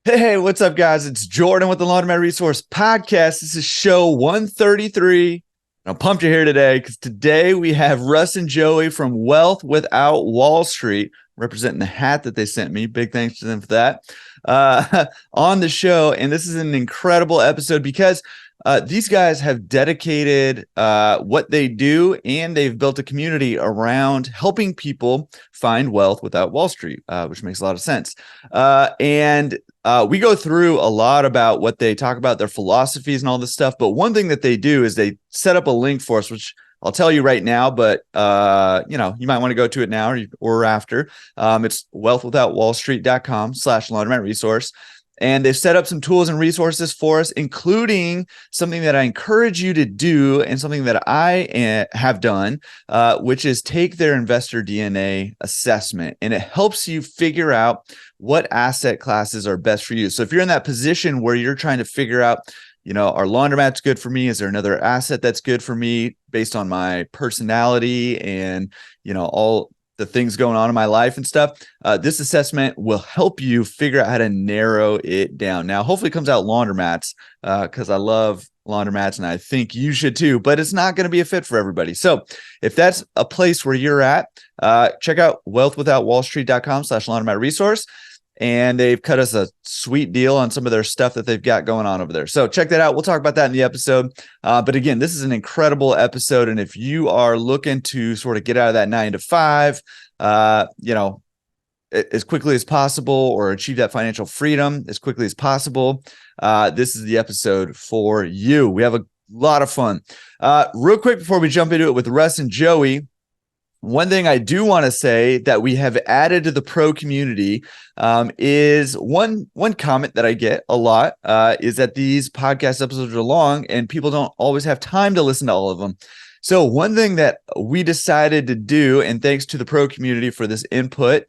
Hey, what's up, guys? It's Jordan with the Laundromat Resource Podcast. This is show 133. I'm pumped you're here today because today we have Russ and Joey from Wealth Without Wall Street representing the hat that they sent me. Big thanks to them for that on the show. And this is an incredible episode because these guys have dedicated what they do, and they've built a community around helping people find wealth without Wall Street, which makes a lot of sense. And we go through a lot about what they talk about, their philosophies and all this stuff. But one thing that they do is they set up a link for us, which I'll tell you right now, but you might want to go to it now or after. It's wealthwithoutwallstreet.com/laundromat resource. And they've set up some tools and resources for us, including something that I encourage you to do and something that I have done, which is take their investor DNA assessment. And it helps you figure out what asset classes are best for you. So if you're in that position where you're trying to figure out, are laundromats good for me? Is there another asset that's good for me based on my personality and, all the things going on in my life and stuff? This assessment will help you figure out how to narrow it down. Now, hopefully it comes out laundromats because I love laundromats and I think you should too, but it's not going to be a fit for everybody. So if that's a place where you're at, check out wealthwithoutwallstreet.com/laundromat resource. And they've cut us a sweet deal on some of their stuff that they've got going on over there. So check that out. We'll talk about that in the episode. But again, this is an incredible episode. And if you are looking to sort of get out of that 9 to 5, as quickly as possible, or achieve that financial freedom as quickly as possible, this is the episode for you. We have a lot of fun. Real quick before we jump into it with Russ and Joey, one thing I do want to say that we have added to the pro community is one comment that I get a lot is that these podcast episodes are long and people don't always have time to listen to all of them. So one thing that we decided to do, and thanks to the pro community for this input,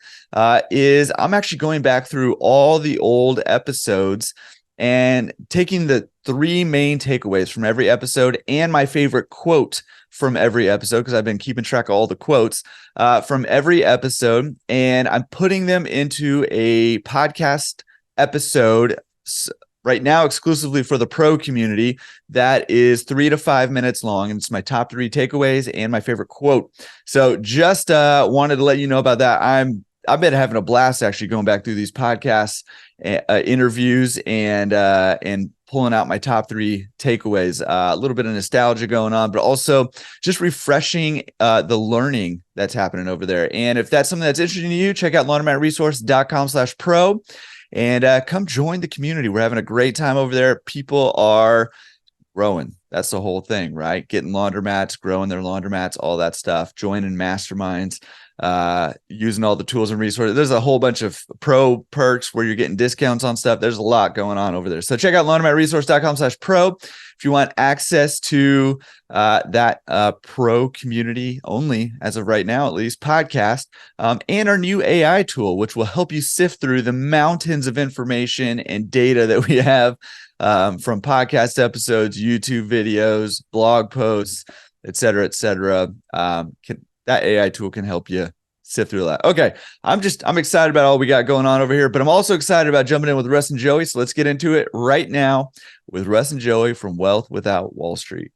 is I'm actually going back through all the old episodes and taking the 3 main takeaways from every episode and my favorite quote from every episode, because I've been keeping track of all the quotes from every episode, and I'm putting them into a podcast episode right now exclusively for the pro community that is 3 to 5 minutes long, and it's my top 3 takeaways and my favorite quote. So just wanted to let you know about that. I've been having a blast actually going back through these podcasts, interviews, and pulling out my top 3 takeaways. A little bit of nostalgia going on, but also just refreshing the learning that's happening over there. And if that's something that's interesting to you, check out laundromatresource.com/pro and come join the community. We're having a great time over there. People are growing. That's the whole thing, right? Getting laundromats, growing their laundromats, all that stuff, joining masterminds, using all the tools and resources. There's a whole bunch of pro perks where you're getting discounts on stuff. There's a lot going on over there. So check out laundromatresource.com/pro if you want access to that pro community only, as of right now, at least, podcast, and our new AI tool, which will help you sift through the mountains of information and data that we have from podcast episodes, YouTube videos, blog posts, et cetera, et cetera. That AI tool can help you sift through that. Okay. I'm excited about all we got going on over here, but I'm also excited about jumping in with Russ and Joey. So let's get into it right now with Russ and Joey from Wealth Without Wall Street.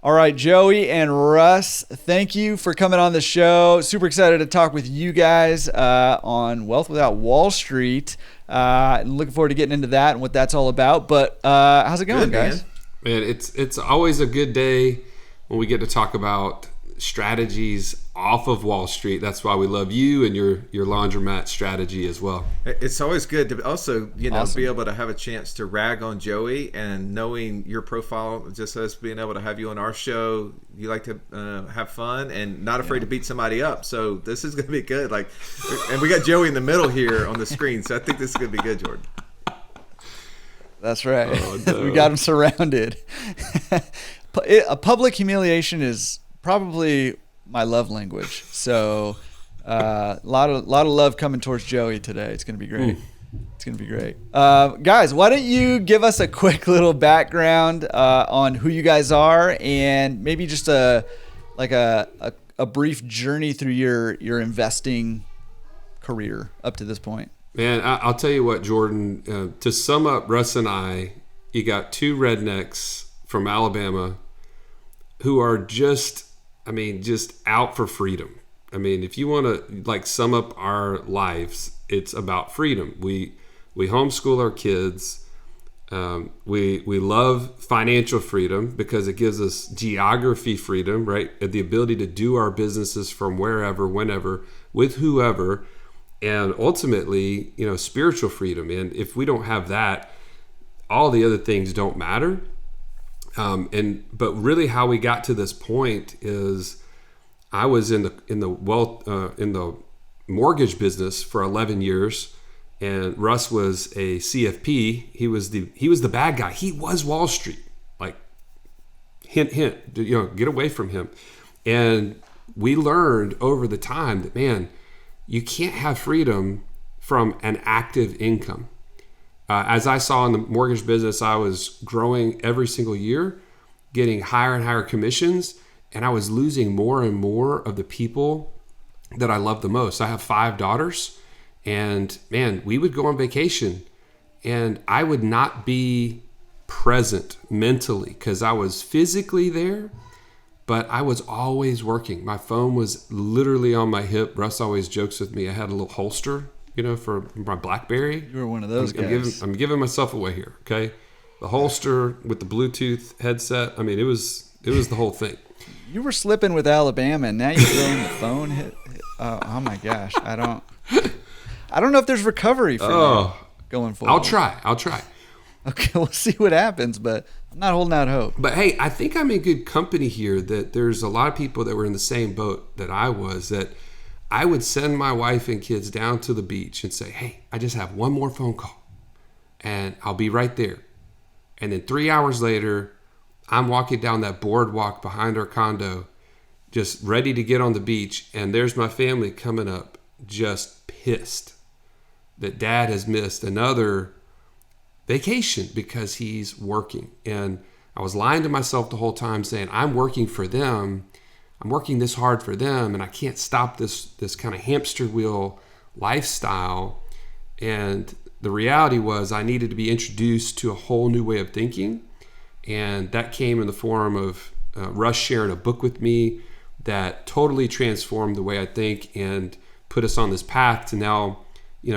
All right, Joey and Russ, thank you for coming on the show. Super excited to talk with you guys on Wealth Without Wall Street. Looking forward to getting into that and what that's all about. But how's it going, guys? Man, it's always a good day when we get to talk about strategies off of Wall Street. That's why we love you and your laundromat strategy as well. It's always good to also, Awesome. be able to have a chance to rag on Joey, and knowing your profile, just us being able to have you on our show. You like to have fun and not afraid to beat somebody up. So this is going to be good. And we got Joey in the middle here on the screen. So I think this is going to be good, Jordan. That's right. Oh, no. We got him surrounded. A public humiliation is probably my love language. So a lot of love coming towards Joey today. It's going to be great. It's going to be great. Guys, why don't you give us a quick little background on who you guys are, and maybe just a brief journey through your investing career up to this point. Man, I'll tell you what, Jordan, to sum up Russ and I, you got two rednecks from Alabama who are just out for freedom. I mean, if you want to like sum up our lives, it's about freedom. We homeschool our kids. We love financial freedom because it gives us geography freedom, right? The ability to do our businesses from wherever, whenever, with whoever, and ultimately, spiritual freedom. And if we don't have that, all the other things don't matter. But really, how we got to this point is, I was in the mortgage business for 11 years. And Russ was a CFP. He was the bad guy. He was Wall Street. Like, hint, hint. Get away from him. And we learned over the time that, man, you can't have freedom from an active income. As I saw in the mortgage business, I was growing every single year, getting higher and higher commissions, and I was losing more and more of the people that I love the most. I have 5 daughters. And man, we would go on vacation and I would not be present mentally because I was physically there, but I was always working. My phone was literally on my hip. Russ always jokes with me. I had a little holster, for my BlackBerry. You were one of those guys. I'm giving myself away here. Okay. The holster with the Bluetooth headset. I mean, it was the whole thing. You were slipping with Alabama and now you're throwing the phone. Oh my gosh. I don't know if there's recovery for you going forward. I'll try. Okay, we'll see what happens, but I'm not holding out hope. But hey, I think I'm in good company here, that there's a lot of people that were in the same boat that I was, that I would send my wife and kids down to the beach and say, hey, I just have one more phone call and I'll be right there. And then 3 hours later, I'm walking down that boardwalk behind our condo, just ready to get on the beach. And there's my family coming up, just pissed that dad has missed another vacation because he's working. And I was lying to myself the whole time saying, I'm working for them. I'm working this hard for them. And I can't stop this kind of hamster wheel lifestyle. And the reality was I needed to be introduced to a whole new way of thinking. And that came in the form of Russ sharing a book with me that totally transformed the way I think and put us on this path to now,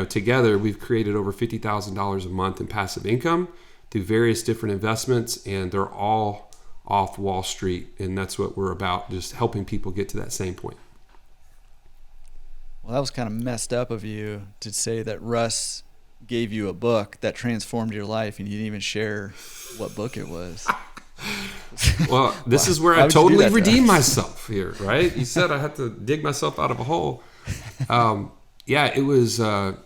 together we've created over $50,000 a month in passive income through various different investments, and they're all off Wall Street. And that's what we're about, just helping people get to that same point. Well, that was kind of messed up of you to say that Russ gave you a book that transformed your life and you didn't even share what book it was. Well, this is where I totally redeemed myself here, right? You said I had to dig myself out of a hole. Yeah, it was, I'll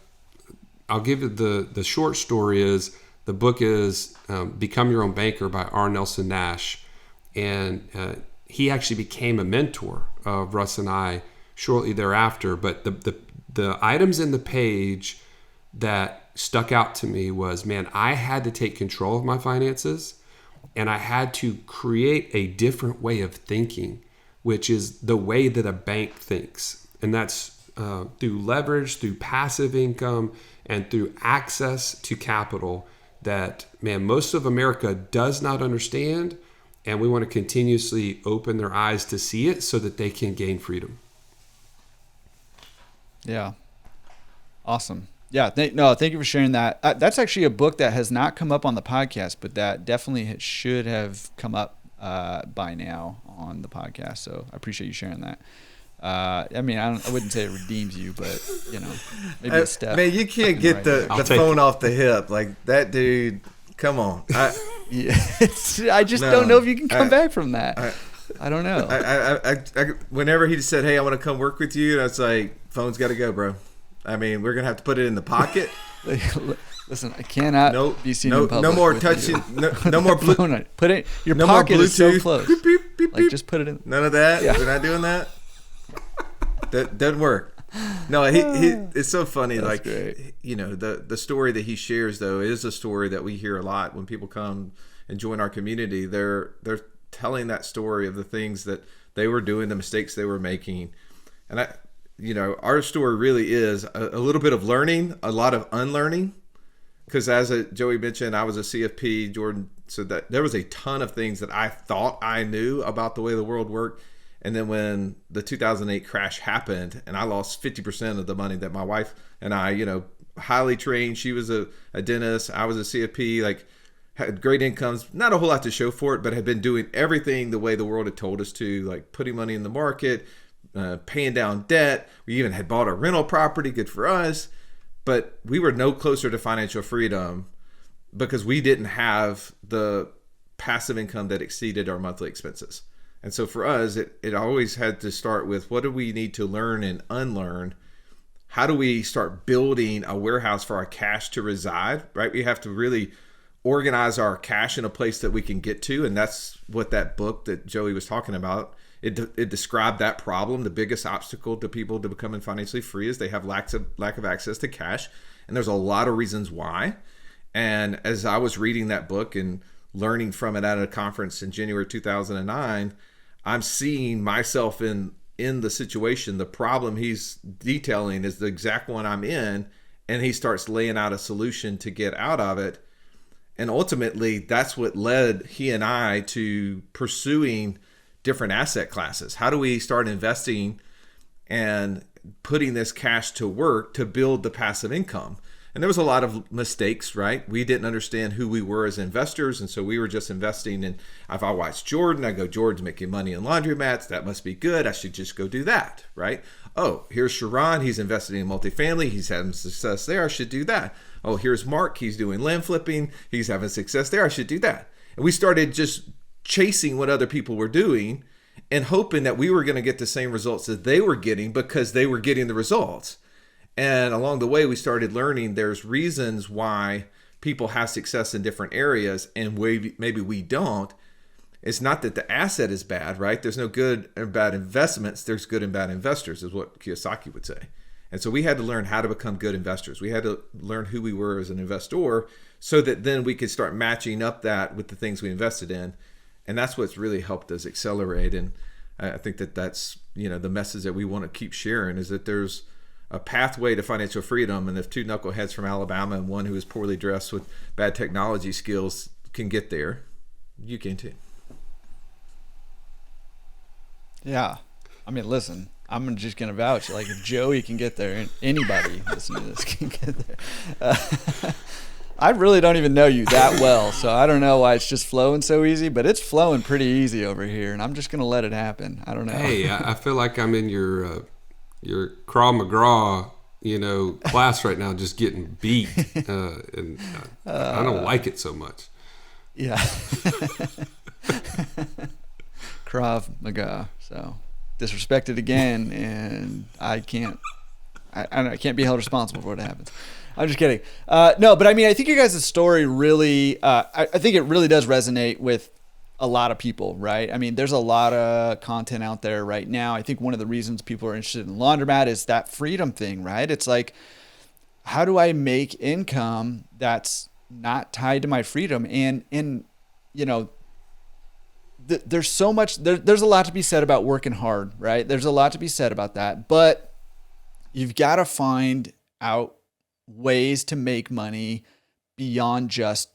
give it the short story is, the book is Become Your Own Banker by R. Nelson Nash. And he actually became a mentor of Russ and I shortly thereafter. But the items in the page that stuck out to me was, man, I had to take control of my finances and I had to create a different way of thinking, which is the way that a bank thinks. And that's through leverage, through passive income, and through access to capital that, man, most of America does not understand. And we want to continuously open their eyes to see it so that they can gain freedom. Yeah. Awesome. Yeah. Thank you for sharing that. That's actually a book that has not come up on the podcast, but that definitely should have come up by now on the podcast. So I appreciate you sharing that. I wouldn't say it redeems you, but maybe a step. Man, you can't get the phone off the hip like that, dude. Come on. I just don't know if you can come back from that. I don't know. I whenever he said, "Hey, I want to come work with you," and I was like, "Phone's got to go, bro." I mean, we're gonna have to put it in the pocket. Listen, I cannot be seen in public. No more touching. No more Bluetooth. Put it. Your pocket is so close. Beep, beep, beep, like, just put it in. None of that. Yeah. We're not doing that. That doesn't work. No, he it's so funny. That's like great. The story that he shares though is a story that we hear a lot when people come and join our community. They're telling that story of the things that they were doing, the mistakes they were making, and our story really is a little bit of learning, a lot of unlearning. Because as Joey mentioned, I was a CFP. Jordan said that there was a ton of things that I thought I knew about the way the world worked. And then when the 2008 crash happened and I lost 50% of the money that my wife and I, highly trained, she was a dentist, I was a CFP, like had great incomes, not a whole lot to show for it, but had been doing everything the way the world had told us to, like putting money in the market, paying down debt. We even had bought a rental property, good for us. But we were no closer to financial freedom because we didn't have the passive income that exceeded our monthly expenses. And so for us, it always had to start with, what do we need to learn and unlearn? How do we start building a warehouse for our cash to reside, right? We have to really organize our cash in a place that we can get to. And that's what that book that Joey was talking about, it described that problem. The biggest obstacle to people to becoming financially free is they have lack of access to cash. And there's a lot of reasons why. And as I was reading that book and learning from it at a conference in January 2009, I'm seeing myself in the situation. The problem he's detailing is the exact one I'm in. And he starts laying out a solution to get out of it. And ultimately, that's what led he and I to pursuing different asset classes. How do we start investing and putting this cash to work to build the passive income? And there was a lot of mistakes, right? We didn't understand who we were as investors. And so we were just investing in, if I watch Jordan, I go, Jordan's making money in laundromats. That must be good. I should just go do that, right? Oh, here's Sharon. He's investing in multifamily. He's having success there. I should do that. Oh, here's Mark. He's doing land flipping. He's having success there. I should do that. And we started just chasing what other people were doing and hoping that we were going to get the same results that they were getting because they were getting the results. And along the way, we started learning there's reasons why people have success in different areas and maybe we don't. It's not that the asset is bad, right? There's no good and bad investments. There's good and bad investors is what Kiyosaki would say. And so we had to learn how to become good investors. We had to learn who we were as an investor so that then we could start matching up that with the things we invested in. And that's what's really helped us accelerate. And I think that that's, the message that we want to keep sharing is that there's a pathway to financial freedom. And if two knuckleheads from Alabama and one who is poorly dressed with bad technology skills can get there, you can too. Yeah. I mean, listen, I'm just going to vouch. Like, if Joey can get there, and anybody listening to this can get there. I really don't even know you that well, so I don't know why it's just flowing so easy, but it's flowing pretty easy over here, and I'm just going to let it happen. I don't know. Hey, I feel like I'm in your Krav Maga, class right now, just getting beat, and I don't like it so much. Yeah. Krav Maga, so disrespected again, and I can't be held responsible for what happens. I'm just kidding. No, but I mean, I think you guys' story really, I think it really does resonate with a lot of people, right? I mean, there's a lot of content out there right now. I think one of the reasons people are interested in Laundromat is that freedom thing, right? It's like, how do I make income that's not tied to my freedom? And there's so much, there's a lot to be said about working hard, right? There's a lot to be said about that, but you've got to find out ways to make money beyond just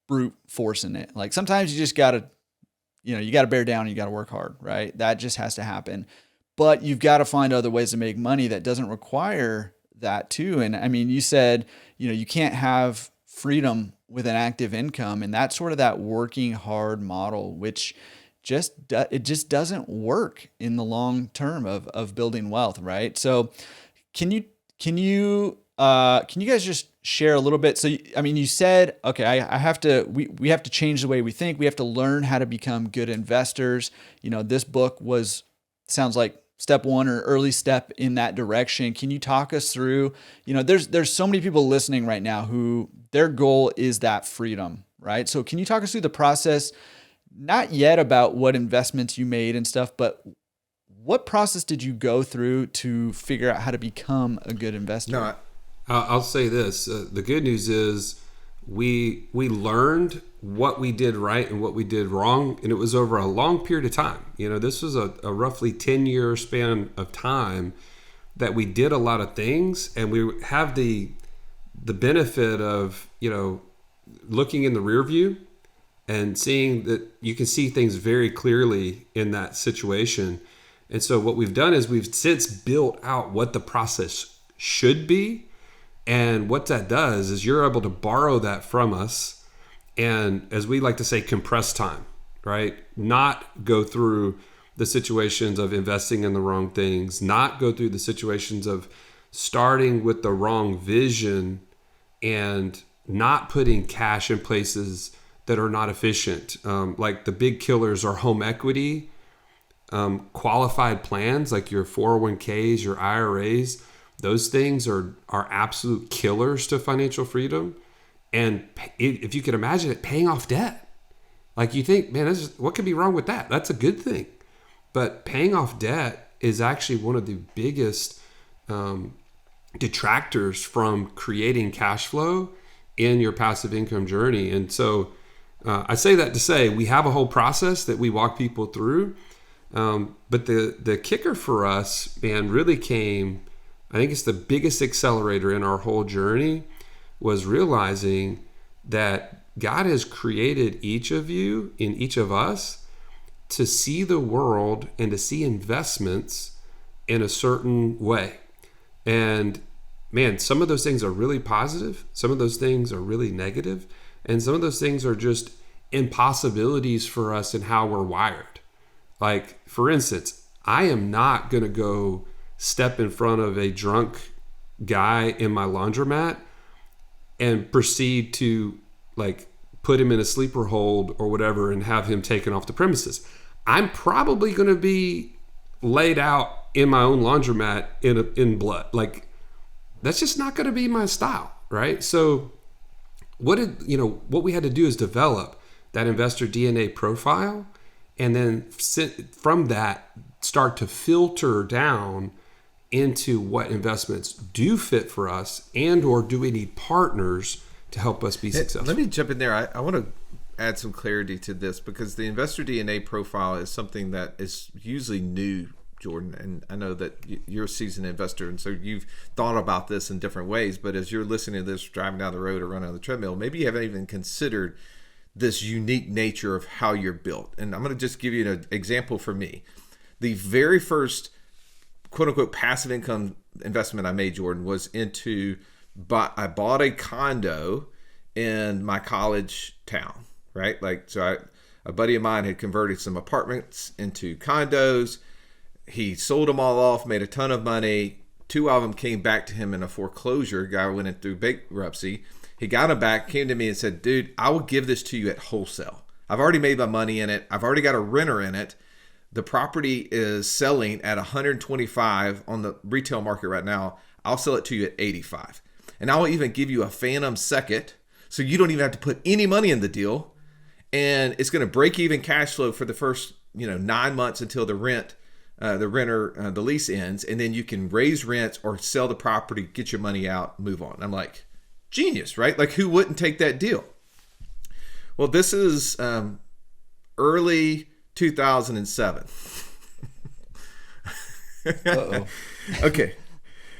brute forcing it. Like, sometimes you just gotta, you gotta bear down and you gotta work hard, right? That just has to happen. But you've got to find other ways to make money that doesn't require that too. And I mean, you said, you can't have freedom with an active income, and that's sort of that working hard model, which it just doesn't work in the long term of building wealth, right? So can you guys just share a little bit? So, I mean, you said, okay, we have to change the way we think. We have to learn how to become good investors. This book sounds like step one or early step in that direction. Can you talk us through, there's so many people listening right now who their goal is that freedom, right? So can you talk us through the process, not yet about what investments you made and stuff, but what process did you go through to figure out how to become a good investor? No, I'll say this. The good news is we learned what we did right and what we did wrong, and it was over a long period of time. This was a roughly 10-year span of time that we did a lot of things, and we have the benefit of, looking in the rear view and seeing that you can see things very clearly in that situation. And so what we've done is we've since built out what the process should be. And what that does is you're able to borrow that from us. And as we like to say, compress time, right? Not go through the situations of investing in the wrong things, not go through the situations of starting with the wrong vision and not putting cash in places that are not efficient. Like the big killers are home equity, qualified plans like your 401ks, your IRAs. Those things are absolute killers to financial freedom. And if you can imagine it, paying off debt. Like you think, man, what could be wrong with that? That's a good thing. But paying off debt is actually one of the biggest detractors from creating cash flow in your passive income journey. And so I say that to say we have a whole process that we walk people through. But the kicker for us, man, really came, I think it's the biggest accelerator in our whole journey, was realizing that God has created each of you in each of us to see the world and to see investments in a certain way. And man, some of those things are really positive. Some of those things are really negative. And some of those things are just impossibilities for us in how we're wired. Like, for instance, I am not going to go step in front of a drunk guy in my laundromat and proceed to like put him in a sleeper hold or whatever and have him taken off the premises. I'm probably going to be laid out in my own laundromat in blood. Like, that's just not going to be my style, right? So what we had to do is develop that investor DNA profile, and then from that start to filter down into what investments do fit for us, and or do we need partners to help us be successful. Let me jump in there. I want to add some clarity to this, because the investor DNA profile is something that is usually new, Jordan, and I know that you're a seasoned investor, and so you've thought about this in different ways. But as you're listening to this, driving down the road or running on the treadmill, maybe you haven't even considered this unique nature of how you're built. And I'm going to just give you an example for me. The very first quote unquote passive income investment I made, Jordan, was I bought a condo in my college town, right? Like, so a buddy of mine had converted some apartments into condos. He sold them all off, made a ton of money. 2 of them came back to him in a foreclosure. Guy went in through bankruptcy. He got them back, came to me and said, dude, I will give this to you at wholesale. I've already made my money in it. I've already got a renter in it. The property is selling at 125 on the retail market right now. I'll sell it to you at 85. And I'll even give you a phantom second, so you don't even have to put any money in the deal. And it's going to break even cash flow for the first 9 months until the lease ends. And then you can raise rents or sell the property, get your money out, move on. I'm like, genius, right? Like, who wouldn't take that deal? Well, this is early 2007. Uh-oh. Okay.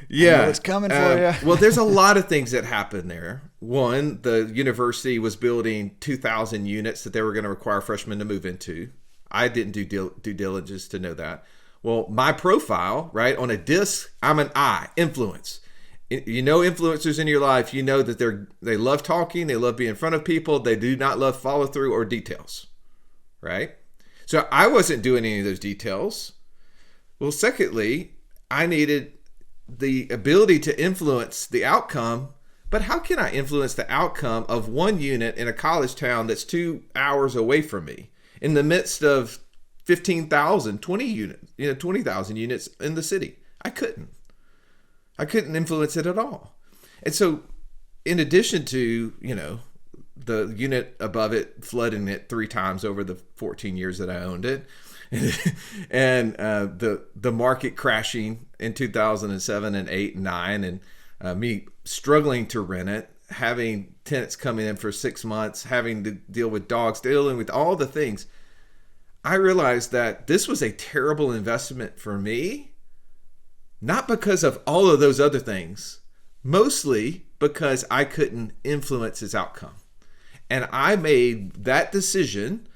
Yeah. It's coming for you. Well, there's a lot of things that happened there. One, the university was building 2,000 units that they were going to require freshmen to move into. I didn't do due diligence to know that. Well, my profile, right, on a disc, I'm an I, influence. Influencers in your life, that they love talking, they love being in front of people, they do not love follow through or details, right? So I wasn't doing any of those details. Well, secondly, I needed the ability to influence the outcome. But how can I influence the outcome of one unit in a college town that's 2 hours away from me in the midst of 15,000, 20,000 units in the city? I couldn't influence it at all. And so in addition to, the unit above it flooding it 3 times over the 14 years that I owned it, and the market crashing in 2007 and 8 and 9, and me struggling to rent it, having tenants coming in for 6 months, having to deal with dogs, dealing with all the things, I realized that this was a terrible investment for me, not because of all of those other things, mostly because I couldn't influence his outcome. And I made that decision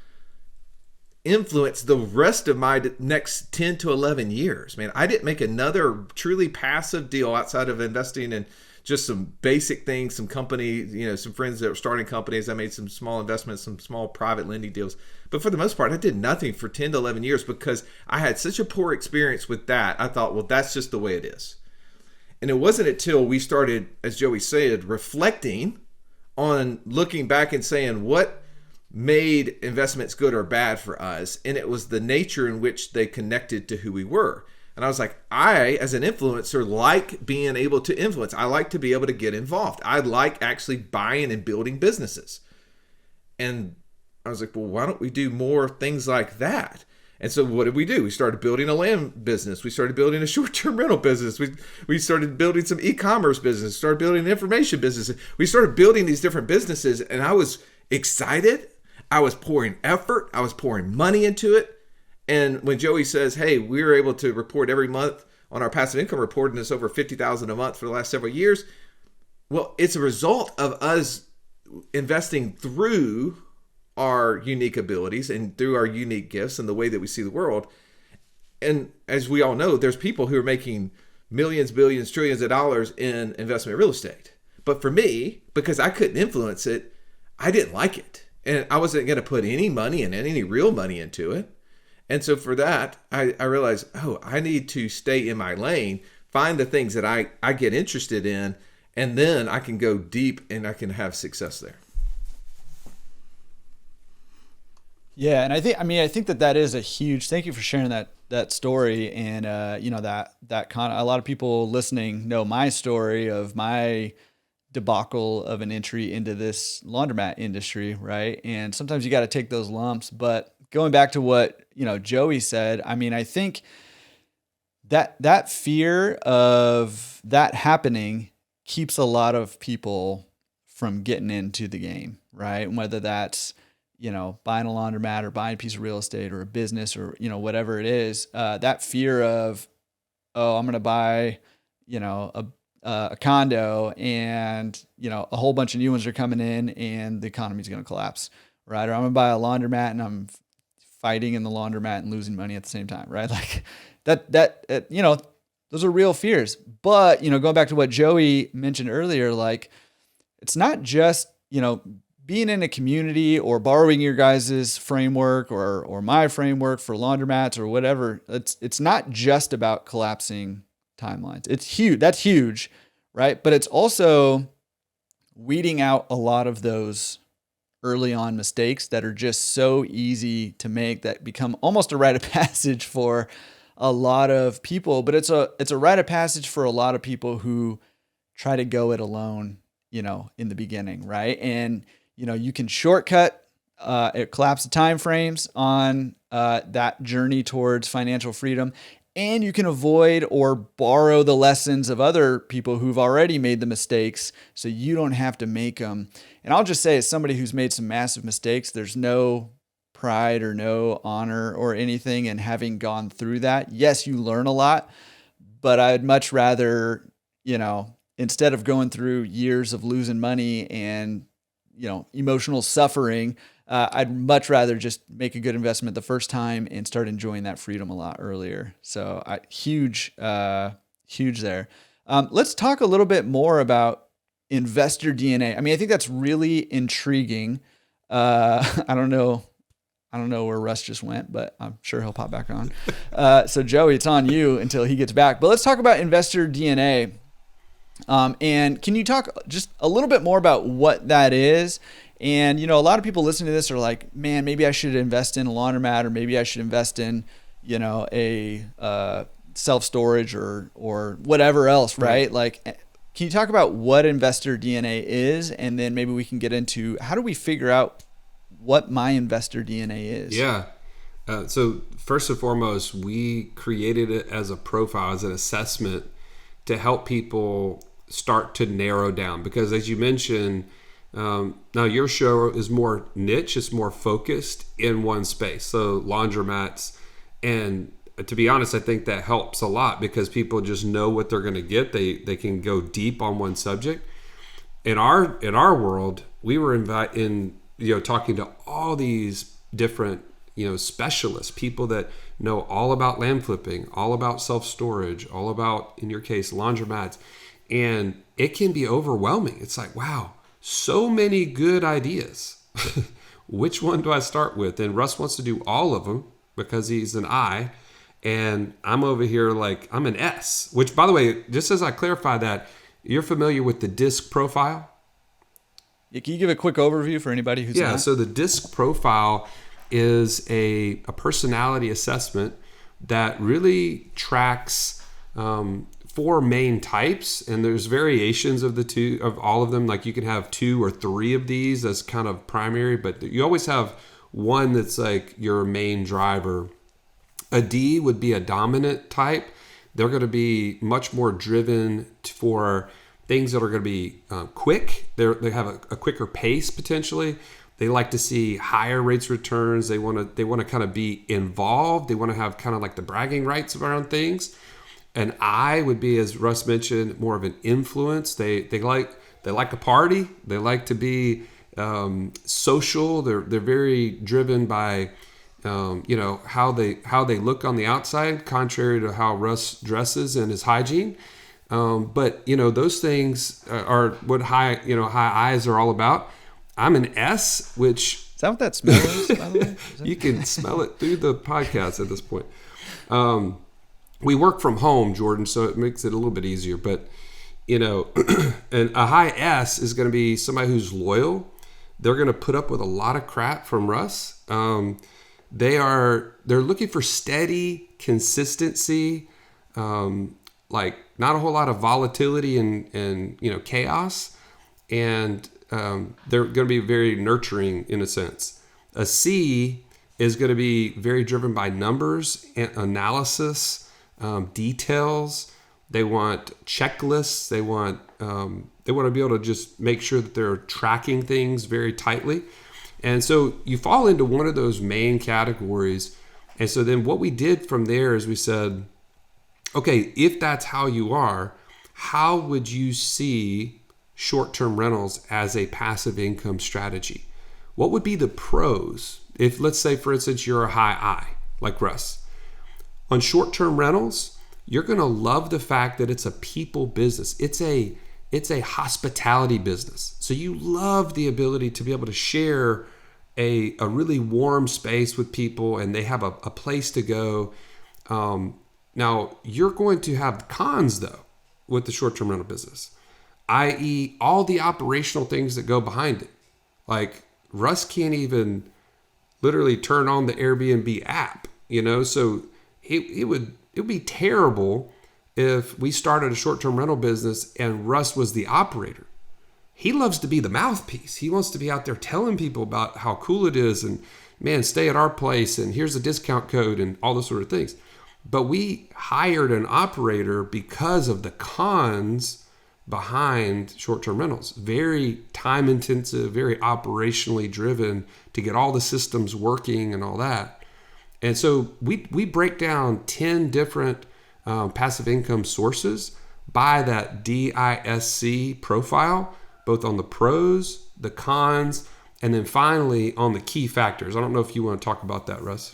influence the rest of my next 10 to 11 years. Man, I didn't make another truly passive deal outside of investing in just some basic things, some company, some friends that were starting companies. I made some small investments, some small private lending deals. But for the most part, I did nothing for 10 to 11 years because I had such a poor experience with that. I thought, well, that's just the way it is. And it wasn't until we started, as Joey said, reflecting on looking back and saying what made investments good or bad for us. And it was the nature in which they connected to who we were. And I was like, I, as an influencer, like being able to influence. I like to be able to get involved. I like actually buying and building businesses. And I was like, well, why don't we do more things like that? And so what did we do? We started building a land business. We started building a short-term rental business. We started building some e-commerce business, started building an information business. We started building these different businesses, and I was excited. I was pouring effort. I was pouring money into it. And when Joey says, hey, we were able to report every month on our passive income report, and it's over $50,000 a month for the last several years, well, it's a result of us investing through our unique abilities and through our unique gifts and the way that we see the world. And as we all know, there's people who are making millions, billions, trillions of dollars in investment real estate. But for me, because I couldn't influence it, I didn't like it. And I wasn't going to put any money and any real money into it. And so for that, I realized, I need to stay in my lane, find the things that I get interested in, and then I can go deep and I can have success there. Yeah, and I think that is a huge. Thank you for sharing that story, and that kind of, a lot of people listening know my story of my debacle of an entry into this laundromat industry, right? And sometimes you got to take those lumps. But going back to what Joey said, I think that fear of that happening keeps a lot of people from getting into the game, right? Whether that's buying a laundromat or buying a piece of real estate or a business or, whatever it is, that fear of, I'm going to buy, a condo and, a whole bunch of new ones are coming in and the economy's going to collapse, right? Or I'm going to buy a laundromat and I'm fighting in the laundromat and losing money at the same time, right? Like those are real fears. But, going back to what Joey mentioned earlier, like it's not just, being in a community or borrowing your guys' framework or my framework for laundromats or whatever. It's not just about collapsing timelines. It's huge. That's huge, right? But it's also weeding out a lot of those early on mistakes that are just so easy to make that become almost a rite of passage for a lot of people. But it's a rite of passage for a lot of people who try to go it alone, in the beginning, right? And you can shortcut, collapse the time frames on that journey towards financial freedom, and you can avoid or borrow the lessons of other people who've already made the mistakes so you don't have to make them. And I'll just say, as somebody who's made some massive mistakes, there's no pride or no honor or anything in having gone through that. Yes, you learn a lot, but I'd much rather, instead of going through years of losing money and emotional suffering, I'd much rather just make a good investment the first time and start enjoying that freedom a lot earlier. So huge there. Let's talk a little bit more about investor DNA. I think that's really intriguing. I don't know where Russ just went, but I'm sure he'll pop back on. So Joey, it's on you until he gets back. But let's talk about investor DNA. And can you talk just a little bit more about what that is? And, a lot of people listening to this are like, man, maybe I should invest in a laundromat, or maybe I should invest in, a self-storage or whatever else, right? Like, can you talk about what investor DNA is? And then maybe we can get into, how do we figure out what my investor DNA is? Yeah. So first and foremost, we created it as a profile, as an assessment to help people start to narrow down. Because as you mentioned, now your show is more niche, it's more focused in one space. So laundromats, and to be honest, I think that helps a lot because people just know what they're going to get. They can go deep on one subject. In our world, we were talking to all these different specialists, people that know all about land flipping, all about self-storage, all about, in your case, laundromats. And it can be overwhelming. It's like, wow, so many good ideas. Which one do I start with? And Russ wants to do all of them because he's an I. And I'm over here like I'm an S, which, by the way, just as I clarify that, you're familiar with the DISC profile? Yeah, can you give a quick overview for anybody who's not? So the DISC profile is a personality assessment that really tracks 4 main types, and there's variations of all of them. Like you can have 2 or 3 of these as kind of primary, but you always have one that's like your main driver. A D would be a dominant type. They're going to be much more driven for things that are going to be quick. They have a quicker pace potentially. They like to see higher rates of returns. They want to kind of be involved. They want to have kind of like the bragging rights around things. And I would be, as Russ mentioned, more of an influence. They like a party. They like to be social. They're very driven by how they look on the outside, contrary to how Russ dresses and his hygiene. But those things are what high eyes are all about. I'm an S, which is that what that smell is, by the way? You can smell it through the podcast at this point. We work from home, Jordan, so it makes it a little bit easier. But and a high S is going to be somebody who's loyal. They're going to put up with a lot of crap from Russ. They're looking for steady consistency, like not a whole lot of volatility and chaos, and they're going to be very nurturing in a sense. A C is going to be very driven by numbers and analysis, details. They want checklists. They want to be able to just make sure that they're tracking things very tightly. And so you fall into one of those main categories. And so then what we did from there is we said, okay, if that's how you are, how would you see short-term rentals as a passive income strategy? What would be the pros? If, let's say, for instance, you're a high I, like Russ. On short-term rentals, you're going to love the fact that it's a people business. It's a hospitality business. So you love the ability to be able to share a really warm space with people, and they have a place to go. Now, you're going to have cons, though, with the short-term rental business, i.e. all the operational things that go behind it. Like, Russ can't even literally turn on the Airbnb app, so it would be terrible if we started a short-term rental business and Russ was the operator. He loves to be the mouthpiece. He wants to be out there telling people about how cool it is and, man, stay at our place and here's a discount code and all those sort of things. But we hired an operator because of the cons behind short-term rentals. Very time intensive, very operationally driven to get all the systems working and all that. And so we break down 10 different passive income sources by that DISC profile, both on the pros, the cons, and then finally on the key factors. I don't know if you want to talk about that, Russ.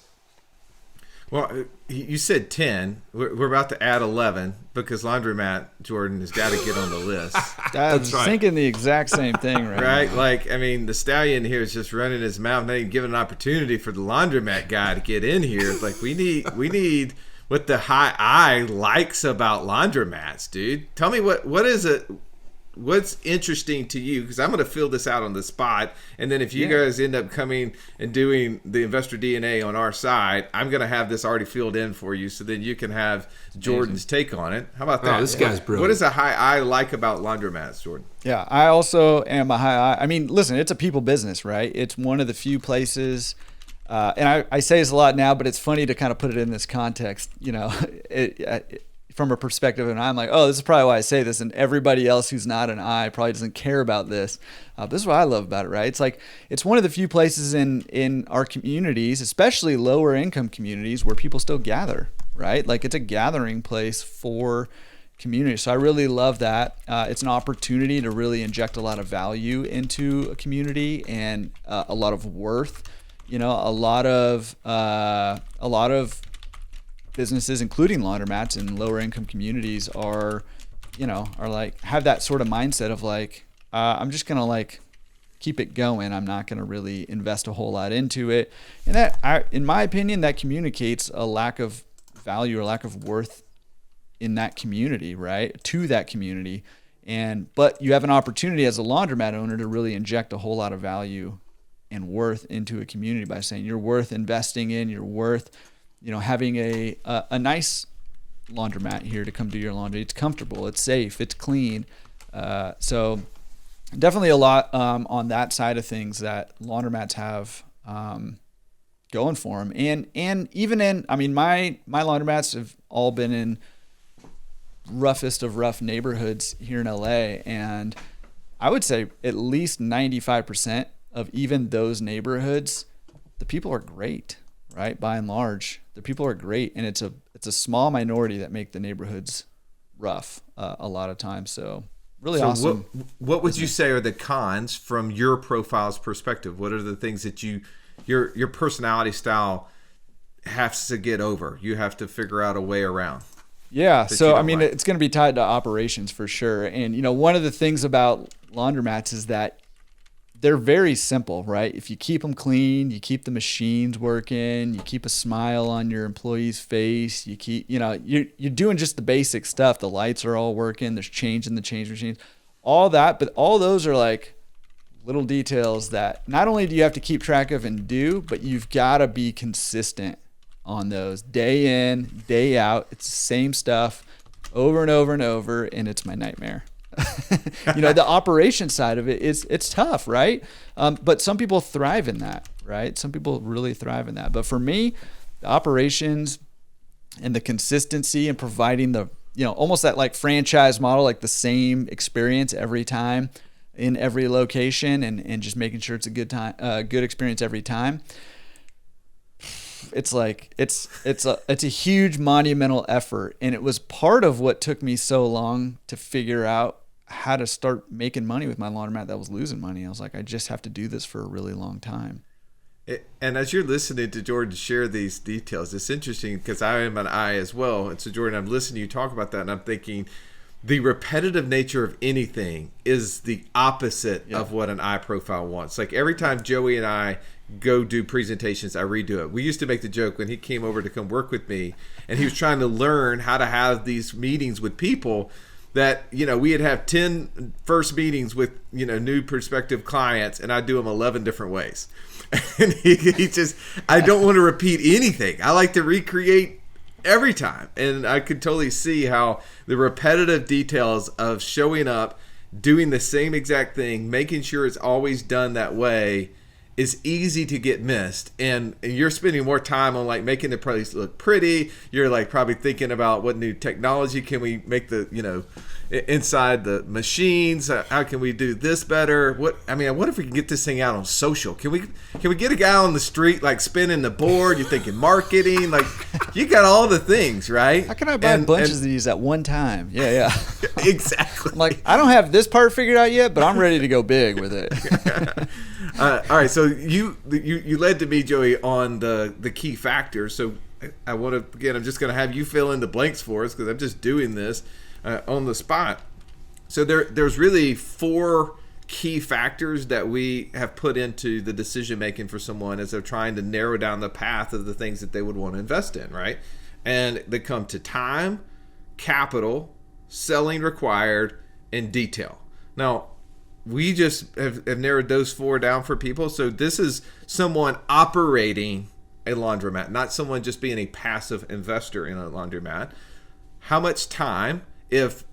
Well, you said 10. We're about to add 11 because Laundromat, Jordan, has got to get on the list. I was thinking the exact same thing right? now. Like, I mean, the stallion here is just running his mouth, not even giving an opportunity for the Laundromat guy to get in here. It's like, we need what the high I likes about Laundromats, dude. Tell me what is it? What's interesting to you? Because I'm going to fill this out on the spot, and then if you guys end up coming and doing the investor DNA on our side, I'm going to have this already filled in for you, so then you can have Jordan's take on it. How about that? Oh, this guy's brilliant. What is a high I like about Laundromats, Jordan? Yeah, I also am a high I. I mean, listen, it's a people business, right? It's one of the few places, and I say this a lot now, but it's funny to kind of put it in this context, from a perspective, and I'm like, oh, this is probably why I say this, and everybody else who's not an I probably doesn't care about this. This is what I love about it, right? It's like, it's one of the few places in our communities, especially lower income communities, where people still gather, right? Like it's a gathering place for community. So I really love that. It's an opportunity to really inject a lot of value into a community and a lot of worth. You know, a lot of businesses, including laundromats in lower income communities, are like have that sort of mindset of like, I'm just gonna like keep it going. I'm not gonna really invest a whole lot into it. And that, in my opinion, that communicates a lack of value or lack of worth in that community, right? To that community. But you have an opportunity as a laundromat owner to really inject a whole lot of value and worth into a community by saying you're worth investing in, you're worth, having a nice laundromat here to come do your laundry. It's comfortable, it's safe, it's clean. So definitely a lot on that side of things that laundromats have going for them. And even in, my laundromats have all been in roughest of rough neighborhoods here in LA, and I would say at least 95% of even those neighborhoods, the people are great, right? By and large, the people are great, and it's a small minority that make the neighborhoods rough a lot of times. So really awesome. What would you say are the cons from your profile's perspective? What are the things that your personality style has to get over? You have to figure out a way around. Yeah. So, it's going to be tied to operations for sure. And, one of the things about laundromats is that they're very simple, right? If you keep them clean, you keep the machines working, you keep a smile on your employee's face, you keep, you're doing just the basic stuff. The lights are all working. There's change in the change machines, all that. But all those are like little details that not only do you have to keep track of and do, but you've got to be consistent on those day in, day out. It's the same stuff over and over and over, and it's my nightmare. The operation side of it it's tough, right? But some people thrive in that, right? Some people really thrive in that. But for me, the operations and the consistency and providing the, almost that like franchise model, like the same experience every time in every location, and just making sure it's a good experience every time. It's like it's a huge monumental effort, and it was part of what took me so long to figure out how to start making money with my laundromat that was losing money. I was like, I just have to do this for a really long time. And as you're listening to Jordan share these details, it's interesting because I am an I as well. And so, Jordan, I'm listening to you talk about that, and I'm thinking the repetitive nature of anything is the opposite of what an I profile wants. Like every time Joey and I go do presentations, I redo it. We used to make the joke when he came over to come work with me, and he was trying to learn how to have these meetings with people that, we'd have 10 first meetings with, new prospective clients, and I'd do them 11 different ways. And he just, I don't want to repeat anything. I like to recreate every time. And I could totally see how the repetitive details of showing up, doing the same exact thing, making sure it's always done that way is easy to get missed. And you're spending more time on like making the place look pretty. You're like probably thinking about what new technology can we make the, inside the machines. How can we do this better? What if we can get this thing out on social? Can we get a guy on the street like spinning the board? You're thinking marketing, like you got all the things, right? How can I buy bunches of these at one time? Yeah. Exactly. I'm like, I don't have this part figured out yet, but I'm ready to go big with it. All right, so you led to me, Joey, on the key factors. So I want to, again, I'm just going to have you fill in the blanks for us because I'm just doing this on the spot. So there's really 4 key factors that we have put into the decision making for someone as they're trying to narrow down the path of the things that they would want to invest in, right? And they come to time, capital, selling required, and detail. Now, we just have narrowed those 4 down for people. So this is someone operating a laundromat, not someone just being a passive investor in a laundromat. How much time? If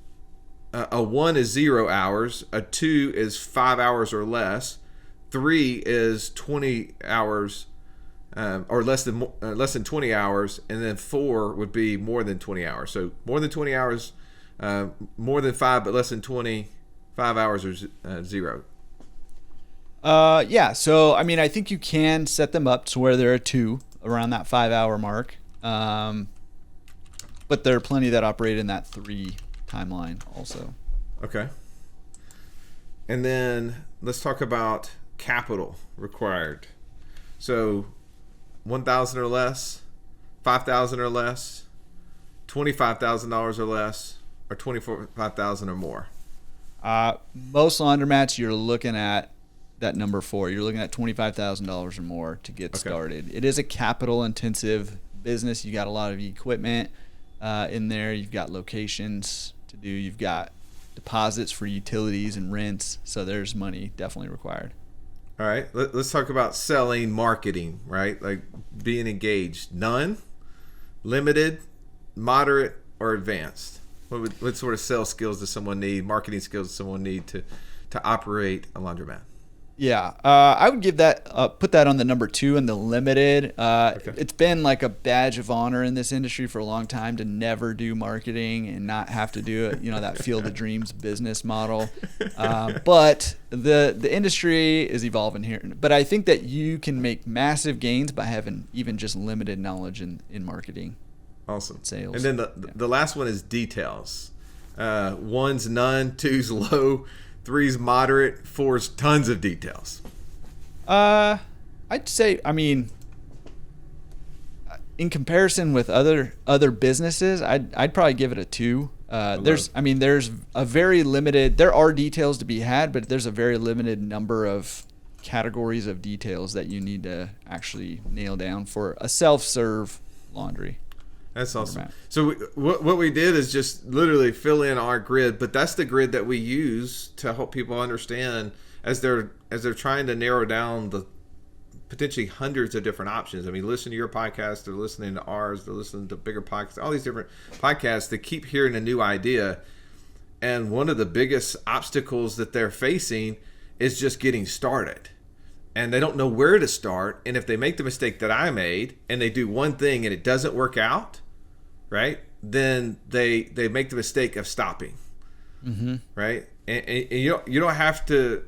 a 1 is 0 hours, a 2 is 5 hours or less, 3 is 20 hours or less than 20 hours, and then 4 would be more than 20 hours. So more than 20 hours, more than 5 but less than 20. 5 hours or 0. Yeah. So, I think you can set them up to where there are 2 around that 5 hour mark. but there are plenty that operate in that 3 timeline also. Okay. And then let's talk about capital required. So 1,000 or less, 5,000 or less, $25,000 or less, or 25,000 or more. Most laundromats, you're looking at that number 4. You're looking at $25,000 or more to get started. It is a capital intensive business. You got a lot of equipment in there. You've got locations to do. You've got deposits for utilities and rents. So there's money definitely required. All right. Let's talk about selling, marketing, right? Like being engaged. None, limited, moderate, or advanced. What sort of sales skills does someone need? Marketing skills does someone need to operate a laundromat? Yeah, I would give that put that on the number 2 in the limited. It's been like a badge of honor in this industry for a long time to never do marketing and not have to do it. That Field of Dreams business model. But the industry is evolving here. But I think that you can make massive gains by having even just limited knowledge in marketing. Awesome. Sales. And then the last one is details. 1's none, 2's low, 3's moderate, 4's tons of details. I'd say, in comparison with other businesses, I'd probably give it a 2. There's a very limited. There are details to be had, but there's a very limited number of categories of details that you need to actually nail down for a self-serve laundry. That's awesome. So what we did is just literally fill in our grid, but that's the grid that we use to help people understand as they're trying to narrow down the potentially hundreds of different options. Listen to your podcast, they're listening to ours, they're listening to bigger podcasts, all these different podcasts. They keep hearing a new idea, and one of the biggest obstacles that they're facing is just getting started. And they don't know where to start. And if they make the mistake that I made and they do one thing and it doesn't work out, right, then they make the mistake of stopping. Mm-hmm. Right. And you don't have to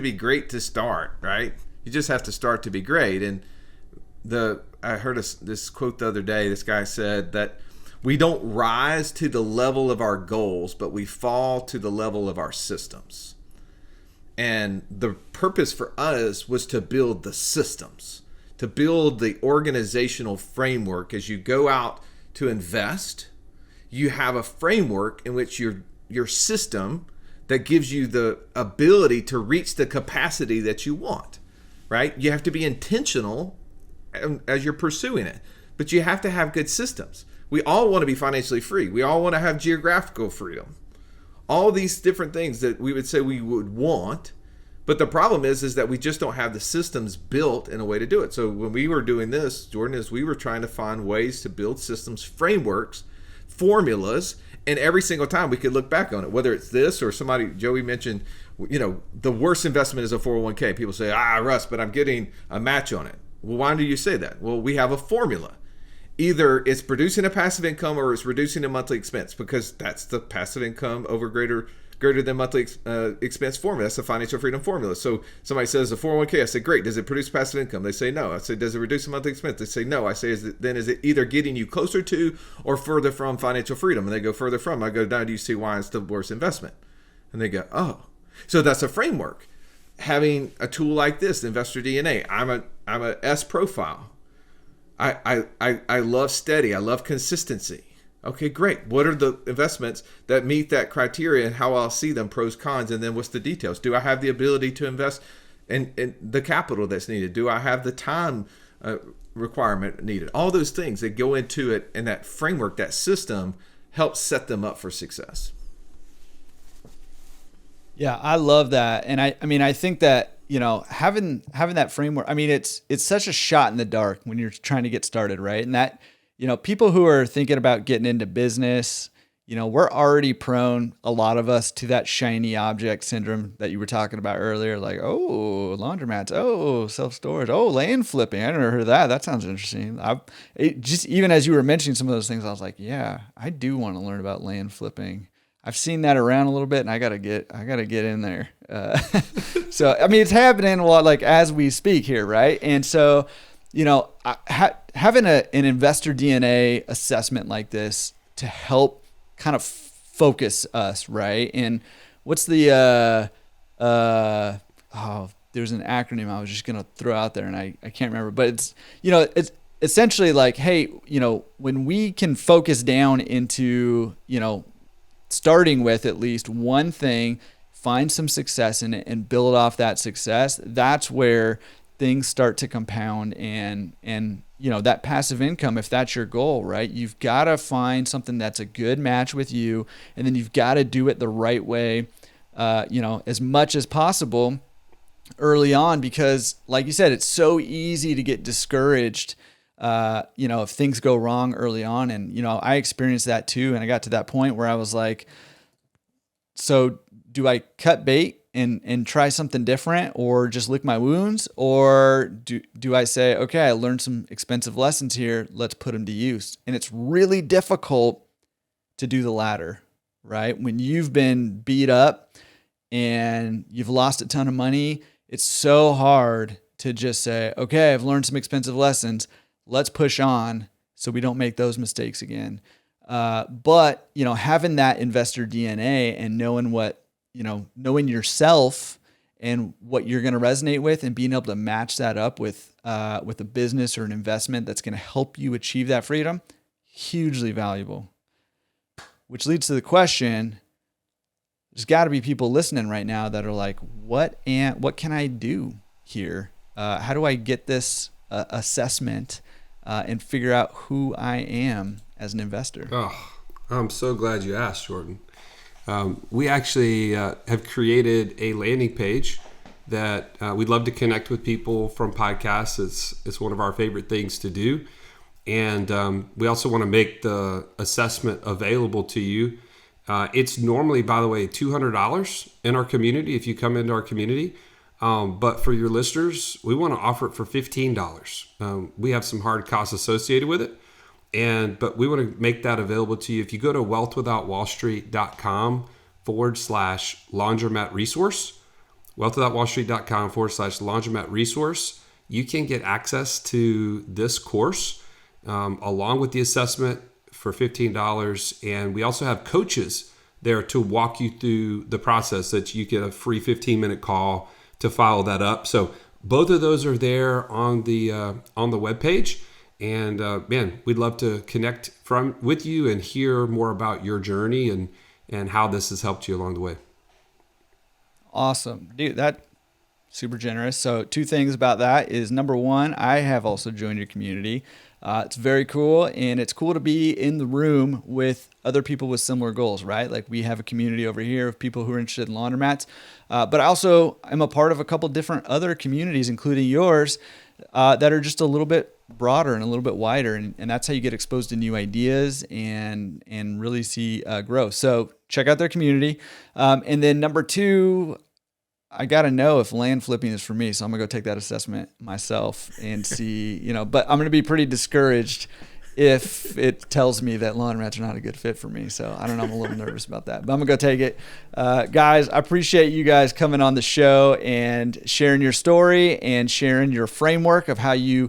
be great to start, right? You just have to start to be great. And I heard this quote the other day. This guy said that we don't rise to the level of our goals, but we fall to the level of our systems. And the purpose for us was to build the systems, to build the organizational framework. As you go out to invest, you have a framework in which your system that gives you the ability to reach the capacity that you want, right? You have to be intentional as you're pursuing it, but you have to have good systems. We all want to be financially free. We all want to have geographical freedom. All these different things that we would say we would want, but the problem is that we just don't have the systems built in a way to do it. So when we were doing this, Jordan, is we were trying to find ways to build systems, frameworks, formulas, and every single time we could look back on it, whether it's this or Joey mentioned, the worst investment is a 401k. People say, Russ, but I'm getting a match on it. Well, why do you say that? Well, we have a formula. Either it's producing a passive income or it's reducing a monthly expense, because that's the passive income over greater than monthly expense formula. That's the financial freedom formula. So somebody says a 401k. I say, great. Does it produce passive income? They say no. I say, does it reduce the monthly expense? They say no. I say, is it either getting you closer to or further from financial freedom? And they go further from. I go, now do you see why it's the worst investment? And they go, oh. So that's a framework. Having a tool like this, the Investor DNA. I'm a S profile. I love steady. I love consistency. Okay, great. What are the investments that meet that criteria and how I'll see them, pros, cons, and then what's the details? Do I have the ability to invest in the capital that's needed? Do I have the time requirement needed? All those things that go into it, and that framework, that system helps set them up for success. Yeah, I love that. And I think that, having that framework, it's such a shot in the dark when you're trying to get started, right? And that, people who are thinking about getting into business, we're already prone, a lot of us, to that shiny object syndrome that you were talking about earlier. Like, oh, laundromats, oh, self-storage, oh, land flipping. I never heard of that. That sounds interesting. Even as you were mentioning some of those things, I was like, yeah, I do want to learn about land flipping. I've seen that around a little bit, and I gotta get in there. So it's happening a lot, like as we speak here, right? And so, having an investor DNA assessment like this to help kind of focus us, right? And what's the there's an acronym I was just gonna throw out there and I can't remember, but it's essentially like, hey, when we can focus down into, starting with at least one thing, find some success in it and build off that success, that's where things start to compound and that passive income, if that's your goal, right? You've got to find something that's a good match with you, and then you've got to do it the right way, as much as possible early on, because like you said, it's so easy to get discouraged, if things go wrong early on. And, I experienced that too. And I got to that point where I was like, so do I cut bait and try something different, or just lick my wounds? Or do I say, okay, I learned some expensive lessons here, let's put them to use? And it's really difficult to do the latter, right? When you've been beat up and you've lost a ton of money, it's so hard to just say, okay, I've learned some expensive lessons, let's push on so we don't make those mistakes again. But having that investor DNA and knowing yourself and what you're going to resonate with, and being able to match that up with a business or an investment that's going to help you achieve that freedom, hugely valuable. Which leads to the question, there's got to be people listening right now that are like, what can I do here? How do I get this assessment and figure out who I am as an investor? Oh, I'm so glad you asked, Jordan. We actually have created a landing page that we'd love to connect with people from podcasts. It's one of our favorite things to do. And we also want to make the assessment available to you. It's normally, by the way, $200 in our community if you come into our community. But for your listeners, we want to offer it for $15. We have some hard costs associated with it. But we want to make that available to you. If you go to wealthwithoutwallstreet.com/Laundromat Resource, wealthwithoutwallstreet.com/Laundromat Resource, you can get access to this course along with the assessment for $15. And we also have coaches there to walk you through the process, that you get a free 15-minute call to follow that up. So both of those are there on the webpage. And man, we'd love to connect with you and hear more about your journey and how this has helped you along the way. Awesome. Dude, that's super generous. So 2 things about that is, number 1, I have also joined your community. It's very cool, and it's cool to be in the room with other people with similar goals, right? Like, we have a community over here of people who are interested in laundromats, but I also am a part of a couple different other communities, including yours, that are just a little bit broader and a little bit wider, and that's how you get exposed to new ideas and really see growth. So check out their community. And then number 2, I got to know if land flipping is for me. So I'm gonna go take that assessment myself and see, but I'm going to be pretty discouraged if it tells me that laundromats are not a good fit for me. So I don't know, I'm a little nervous about that, but I'm gonna go take it. Guys, I appreciate you guys coming on the show and sharing your story and sharing your framework of how you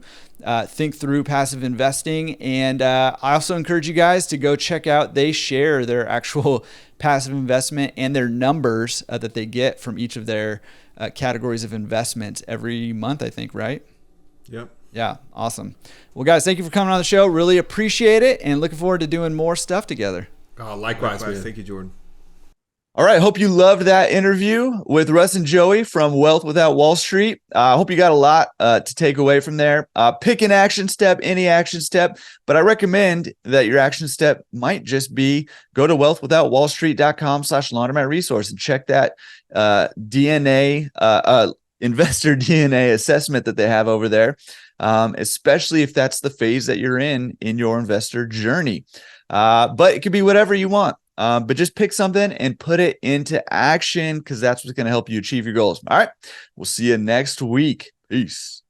think through passive investing. And I also encourage you guys to go check out, they share their actual passive investment and their numbers that they get from each of their categories of investments every month, I think, right? Yep. Yeah. Awesome. Well, guys, thank you for coming on the show. Really appreciate it, and looking forward to doing more stuff together. Likewise, man. Thank you, Jordan. All right. Hope you loved that interview with Russ and Joey from Wealth Without Wall Street. I hope you got a lot to take away from there. Pick an action step, any action step, but I recommend that your action step might just be go to wealthwithoutwallstreet.com/Laundromat Resource and check that DNA, investor DNA assessment that they have over there, especially if that's the phase that you're in your investor journey. But it could be whatever you want. But just pick something and put it into action, because that's what's going to help you achieve your goals. All right. We'll see you next week. Peace.